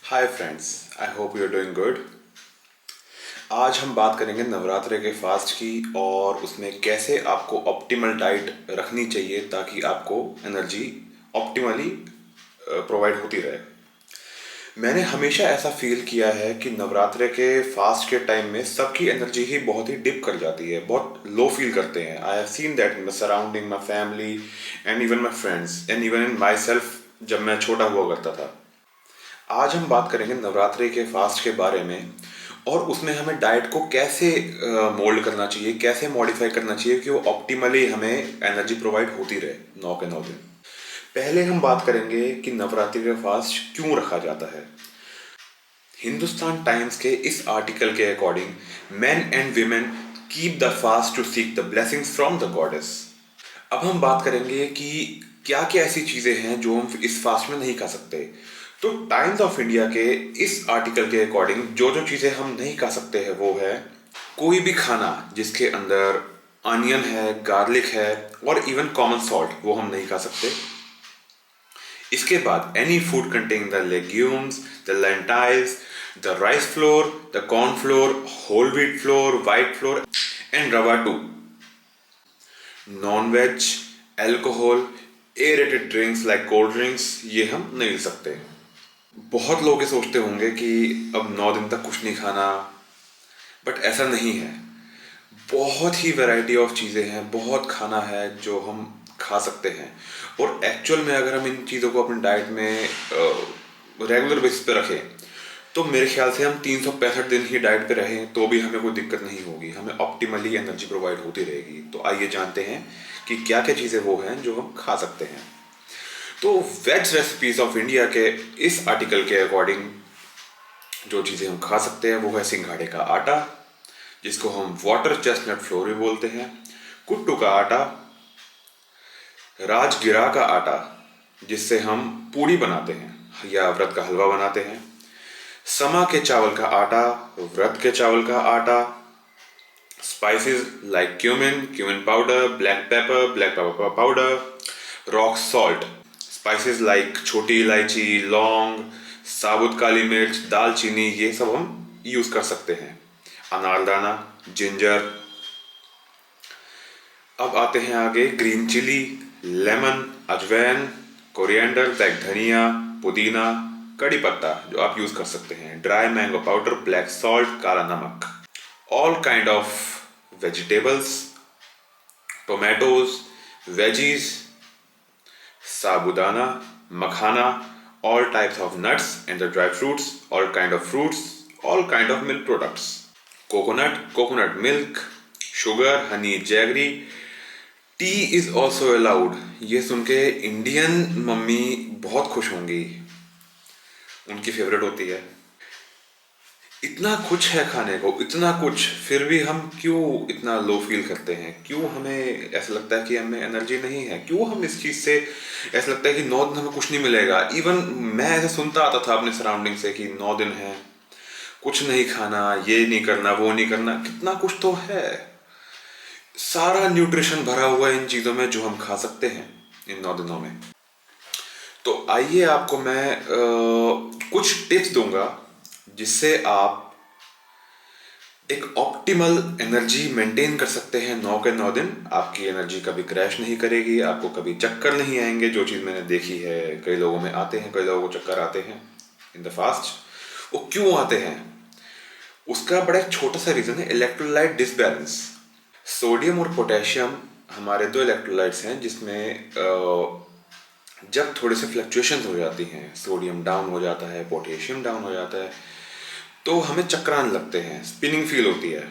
Hi friends, I hope you are doing good. आज हम बात करेंगे नवरात्रि के फास्ट की और उसमें कैसे आपको ऑप्टिमल डाइट रखनी चाहिए ताकि आपको एनर्जी ऑप्टिमली प्रोवाइड होती रहे। मैंने हमेशा ऐसा फील किया है कि नवरात्रि के फास्ट के टाइम में सबकी एनर्जी ही बहुत ही डिप कर जाती है, बहुत लो फील करते हैं। I have seen that in my surrounding, my family and even my friends and even in my self जब मैं छोटा हुआ करता था। आज हम बात करेंगे नवरात्रि के फास्ट के बारे में और उसमें हमें डाइट को कैसे मोल्ड करना चाहिए, कैसे मॉडिफाई करना चाहिए कि वो ऑप्टिमली हमें एनर्जी प्रोवाइड होती रहे 9 के 9 दिन। पहले हम बात करेंगे कि नवरात्रि का फास्ट क्यों रखा जाता है। हिंदुस्तान टाइम्स के इस आर्टिकल के according men and women keep the fast to seek the blessings from the goddess. अब हम बात करेंगे कि क्या क्या ऐसी चीजें हैं जो हम इस फास्ट में नहीं खा सकते। तो टाइम्स ऑफ इंडिया के इस आर्टिकल के अकॉर्डिंग जो जो चीजें हम नहीं खा सकते हैं वो है कोई भी खाना जिसके अंदर अनियन है, गार्लिक है और इवन कॉमन सॉल्ट, वो हम नहीं खा सकते। इसके बाद any food containing the legumes, the lentils, the rice flour, the corn flour, whole wheat flour, white flour and rava too. Non veg, alcohol, aerated drinks like cold drinks, ये हम नहीं ले सकते। बहुत लोग ये सोचते होंगे कि अब 9 दिन तक कुछ नहीं खाना, बट ऐसा नहीं है। बहुत ही वैरायटी ऑफ चीज़ें हैं, बहुत खाना है जो हम खा सकते हैं। और एक्चुअल में अगर हम इन चीज़ों को अपनी डाइट में रेगुलर बेसिस पे रखें तो मेरे ख्याल से हम 365 दिन ही डाइट पे रहें तो भी हमें कोई दिक्कत नहीं होगी, हमें ऑप्टिमली एनर्जी प्रोवाइड होती रहेगी। तो आइए जानते हैं कि क्या क्या चीज़ें वो हैं जो हम खा सकते हैं। तो वेज रेसिपीज ऑफ इंडिया के इस आर्टिकल के अकॉर्डिंग जो चीज़ें हम खा सकते हैं वो है सिंघाड़े का आटा, जिसको हम वाटर चेस्टनट फ्लोर भी बोलते हैं, कुट्टू का आटा, राजगिरा का आटा जिससे हम पूड़ी बनाते हैं या व्रत का हलवा बनाते हैं, समा के चावल का आटा, व्रत के चावल का आटा, spices like cumin powder, black pepper powder, rock salt, spices like छोटी इलायची, लौंग, साबुत काली मिर्च, दालचीनी, ये सब हम यूज कर सकते हैं। अनारदाना, जिंजर। अब आते हैं आगे ग्रीन चिली, लेमन, अजवैन, कोरिएंडर लाइक धनिया, पुदीना, कड़ी पत्ता जो आप यूज कर सकते हैं, dry mango powder, black salt, काला नमक, all kind of vegetables, tomatoes, veggies, sabudana, makhana, all types of nuts and the dry fruits, all kind of fruits, all kind of milk products, coconut milk, sugar, honey, jaggery, tea is also allowed। ये सुन के Indian mummy बहुत खुश होंगी, उनकी favourite होती है। इतना कुछ है खाने को, इतना कुछ, फिर भी हम क्यों इतना लो फील करते हैं? क्यों हमें ऐसा लगता है कि हमें एनर्जी नहीं है? क्यों हम इस चीज़ से ऐसा लगता है कि 9 दिन हमें कुछ नहीं मिलेगा? इवन मैं ऐसा सुनता आता था अपने सराउंडिंग से कि 9 दिन है, कुछ नहीं खाना, ये नहीं करना, वो नहीं करना। कितना कुछ तो है, सारा न्यूट्रिशन भरा हुआ है इन चीज़ों में जो हम खा सकते हैं इन 9 दिनों में। तो आइए आपको मैं कुछ टिप्स दूंगा जिससे आप एक ऑप्टिमल एनर्जी मेंटेन कर सकते हैं 9 के 9 दिन। आपकी एनर्जी कभी क्रैश नहीं करेगी, आपको कभी चक्कर नहीं आएंगे। जो चीज़ मैंने देखी है, कई लोगों में आते हैं, कई लोगों को चक्कर आते हैं इन द फास्ट। वो क्यों आते हैं? उसका बड़ा एक छोटा सा रीज़न है, इलेक्ट्रोलाइट डिसबैलेंस। सोडियम और पोटेशियम हमारे दो इलेक्ट्रोलाइट्स हैं जिसमें जब थोड़े से फ्लक्चुएशन हो जाती हैं, सोडियम डाउन हो जाता है, पोटेशियम डाउन हो जाता है, तो हमें चक्कर आने लगते हैं, स्पिनिंग फील होती है।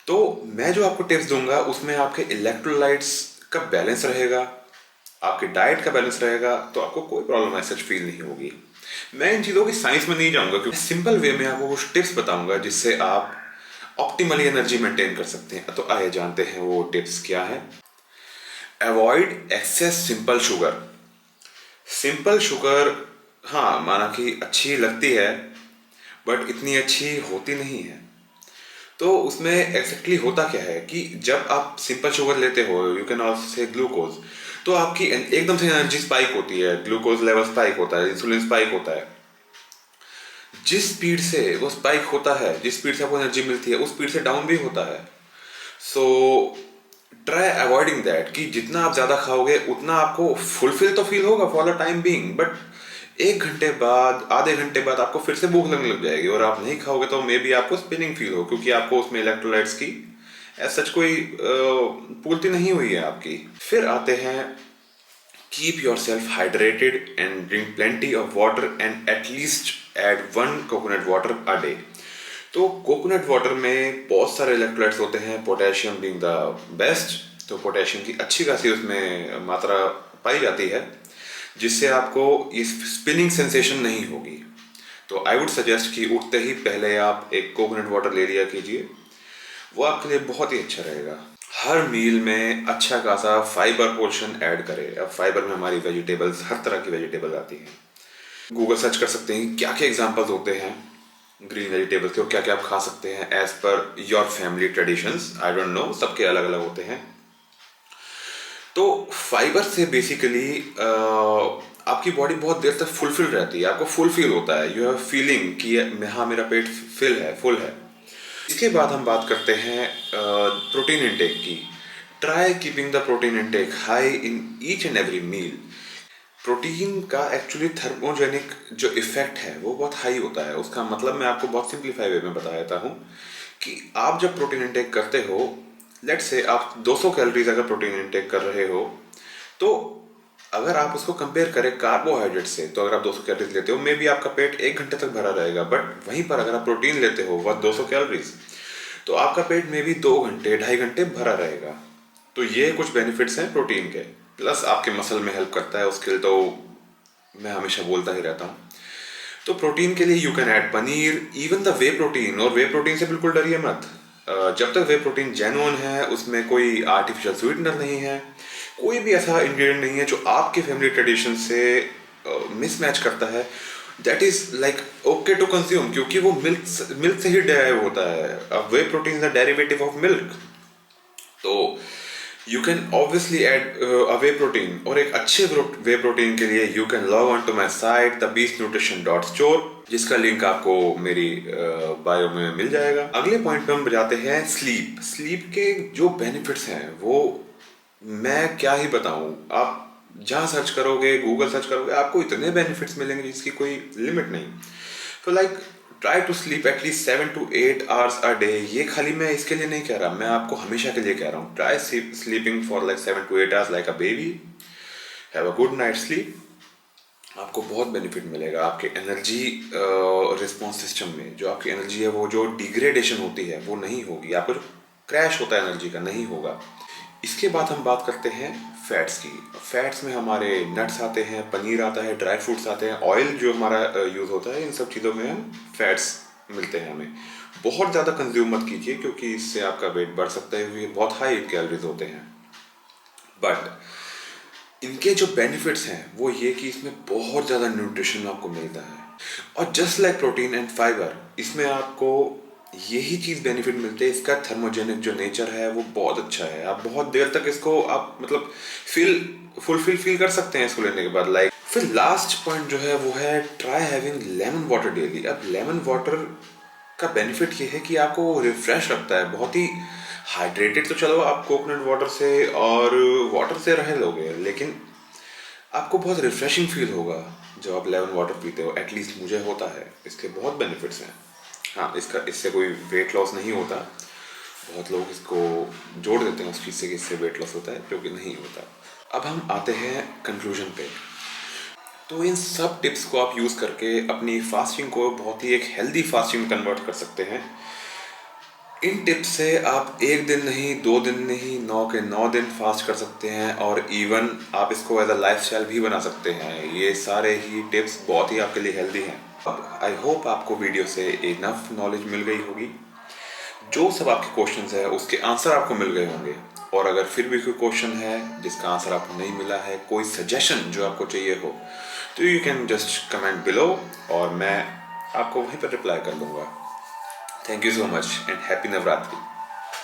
तो मैं जो आपको टिप्स दूंगा उसमें आपके इलेक्ट्रोलाइट्स का बैलेंस रहेगा, आपके डाइट का बैलेंस रहेगा, तो आपको कोई प्रॉब्लम ऐसा फील नहीं होगी। मैं इन चीज़ों की साइंस में नहीं जाऊंगा क्योंकि सिंपल वे में आपको कुछ टिप्स बताऊंगा जिससे आप ऑप्टिमली एनर्जी मेंटेन कर सकते हैं। तो आइए जानते हैं वो टिप्स क्या है। Avoid excess simple sugar. Simple sugar, हाँ, माना कि अच्छी लगती है बट इतनी अच्छी होती नहीं है। तो उसमें एक्जैक्टली होता क्या है कि जब आप सिंपल शुगर लेते हो, you can also say glucose, तो आपकी एकदम से एनर्जी स्पाइक होती है, ग्लूकोज लेवल स्पाइक होता है, इंसुलिन स्पाइक होता है। जिस स्पीड से वो स्पाइक होता है, जिस स्पीड से आपको एनर्जी मिलती है, उस स्पीड से डाउन भी होता है। सो ट्राई अवॉइडिंग दैट कि जितना आप ज़्यादा खाओगे उतना आपको फुलफिल तो फील होगा for the time being, but 1 घंटे बाद, आधे घंटे बाद आपको फिर से भूख लगने लग जाएगी और आप नहीं खाओगे तो मे बी आपको स्पिनिंग फील हो, क्योंकि आपको उसमें इलेक्ट्रोलाइट्स की ऐसा सच कोई पूर्ति नहीं हुई है आपकी। फिर आते हैं keep yourself hydrated and drink plenty of water and at least add 1 coconut water a day। तो कोकोनट वाटर में बहुत सारे इलेक्ट्रोलाइट्स होते हैं, पोटेशियम बीइंग द बेस्ट। तो पोटेशियम की अच्छी खासी उसमें मात्रा पाई जाती है, जिससे आपको ये स्पिनिंग सेंसेशन नहीं होगी। तो आई वुड सजेस्ट कि उठते ही पहले आप एक कोकोनट वाटर ले लिया कीजिए, वो आपके लिए बहुत ही अच्छा रहेगा। हर मील में अच्छा खासा फाइबर पोर्शन ऐड करें। अब फाइबर में हमारी वेजिटेबल्स, हर तरह की वेजिटेबल्स आती हैं। गूगल सर्च कर सकते हैं क्या क्या एग्जांपल्स होते हैं ग्रीन वेजिटेबल्स के और क्या क्या आप खा सकते हैं as per your family traditions. I don't know, सबके अलग अलग होते हैं। तो फाइबर से बेसिकली आपकी बॉडी बहुत देर तक फुलफिल रहती है, आपको फुल फील होता है, यू हैव फीलिंग कि हाँ मेरा पेट फुल है। इसके बाद हम बात करते हैं प्रोटीन इंटेक की। Try keeping the protein intake high in each and every meal. Protein का एक्चुअली थर्मोजेनिक जो इफेक्ट है वो बहुत हाई होता है। उसका मतलब मैं आपको बहुत सिंप्लीफाई वे में बता देता हूँ कि आप जब प्रोटीन इंटेक करते हो, लेट्स से आप 200 कैलोरीज अगर प्रोटीन इंटेक कर रहे हो, तो अगर आप उसको कंपेयर करें कार्बोहाइड्रेट से, तो अगर आप 200 कैलोरीज लेते हो मे बी आपका पेट 1 घंटे तक भरा रहेगा। बट वहीं पर अगर आप प्रोटीन लेते हो वह 200 कैलोरीज, तो आपका पेट में भी 2 घंटे 2.5 घंटे भरा रहेगा। तो ये कुछ बेनिफिट्स हैं प्रोटीन के। प्लस आपके मसल में हेल्प करता है, उसके लिए तो मैं हमेशा बोलता ही रहता हूँ। तो प्रोटीन के लिए you can add paneer, even the way protein. और वे प्रोटीन से बिल्कुल डरिए मत, जब तक वे प्रोटीन जेन्युइन है, उसमें कोई आर्टिफिशियल स्वीटनर नहीं है, कोई भी ऐसा इंग्रेडिएंट नहीं है जो आपके फैमिली ट्रेडिशन से मिसमैच करता है, that is like okay to consume, क्योंकि वो मिल्क से ही डेराइव होता है। Whey protein is the derivative of milk. तो you can obviously add a whey protein. और एक अच्छे वे प्रोटीन के लिए you can log on to my site thebeastnutrition.store, जिसका लिंक आपको मेरी बायो में मिल जाएगा। अगले पॉइंट पे हम जाते हैं स्लीप। स्लीप के जो बेनिफिट्स हैं वो मैं क्या ही बताऊं, आप जहाँ सर्च करोगे, गूगल सर्च करोगे, आपको इतने बेनिफिट्स मिलेंगे जिसकी कोई लिमिट नहीं। तो like try to sleep at least 7 to 8 hours a day। ये खाली मैं इसके लिए नहीं कह रहा, मैं आपको हमेशा के लिए कह रहा हूँ। Try sleeping for like 7 to 8 hours like a baby. Have a good night sleep. आपको बहुत बेनिफिट मिलेगा आपके एनर्जी रिस्पॉन्स सिस्टम में। जो आपकी एनर्जी है वो जो डिग्रेडेशन होती है वो नहीं होगी, आपको जो क्रैश होता है एनर्जी का नहीं होगा। इसके बाद हम बात करते हैं फैट्स की। फैट्स में हमारे नट्स आते हैं, पनीर आता है, ड्राई फ्रूट्स आते हैं, ऑयल जो हमारा यूज़ होता है, इन सब चीज़ों में हम फैट्स मिलते हैं हमें। बहुत ज़्यादा कंज्यूम मत कीजिए क्योंकि इससे आपका वेट बढ़ सकता है, क्योंकि बहुत हाई कैलोरीज होते हैं। बट इनके जो बेनिफिट्स हैं वो ये कि इसमें बहुत ज़्यादा न्यूट्रिशन आपको मिलता है। और just like protein and fibre, इसमें आपको यही चीज़ बेनिफिट मिलते हैं। इसका थर्मोजेनिक जो नेचर है वो बहुत अच्छा है। आप बहुत देर तक इसको आप मतलब फुलफिल फील कर सकते हैं इसको लेने के बाद। लाइक फिर लास्ट पॉइंट जो है वो है try having lemon water daily. अब लेमन वाटर का बेनिफिट ये है कि आपको रिफ्रेश रखता है, बहुत ही हाइड्रेटेड। तो चलो आप कोकोनट वाटर से और वाटर से रह लोगे, लेकिन आपको बहुत रिफ्रेशिंग फील होगा जब आप लेमन वाटर पीते हो। एटलीस्ट मुझे होता है। इसके बहुत बेनिफिट्स हैं। हाँ, इससे कोई वेट लॉस नहीं होता। बहुत लोग इसको जोड़ देते हैं उस चीज़ से कि इससे वेट लॉस होता है, जो कि नहीं होता। अब हम आते हैं कंक्लूजन पे। तो इन सब टिप्स को आप यूज़ करके अपनी फास्टिंग को बहुत ही एक हेल्दी फास्टिंग कन्वर्ट कर सकते हैं। इन टिप्स से आप 1 दिन नहीं, 2 दिन नहीं, 9 के 9 दिन फास्ट कर सकते हैं। और इवन आप इसको एज अ लाइफस्टाइल भी बना सकते हैं। ये सारे ही टिप्स बहुत ही आपके लिए हेल्दी हैं। अब आई होप आपको वीडियो से इनफ नॉलेज मिल गई होगी। जो सब आपके क्वेश्चंस है उसके आंसर आपको मिल गए होंगे। और अगर फिर भी कोई क्वेश्चन है जिसका आंसर आपको नहीं मिला है, कोई सजेशन जो आपको चाहिए हो, तो you can just comment below और मैं आपको वहीं पर रिप्लाई कर दूंगा। Thank you so much and happy Navratri.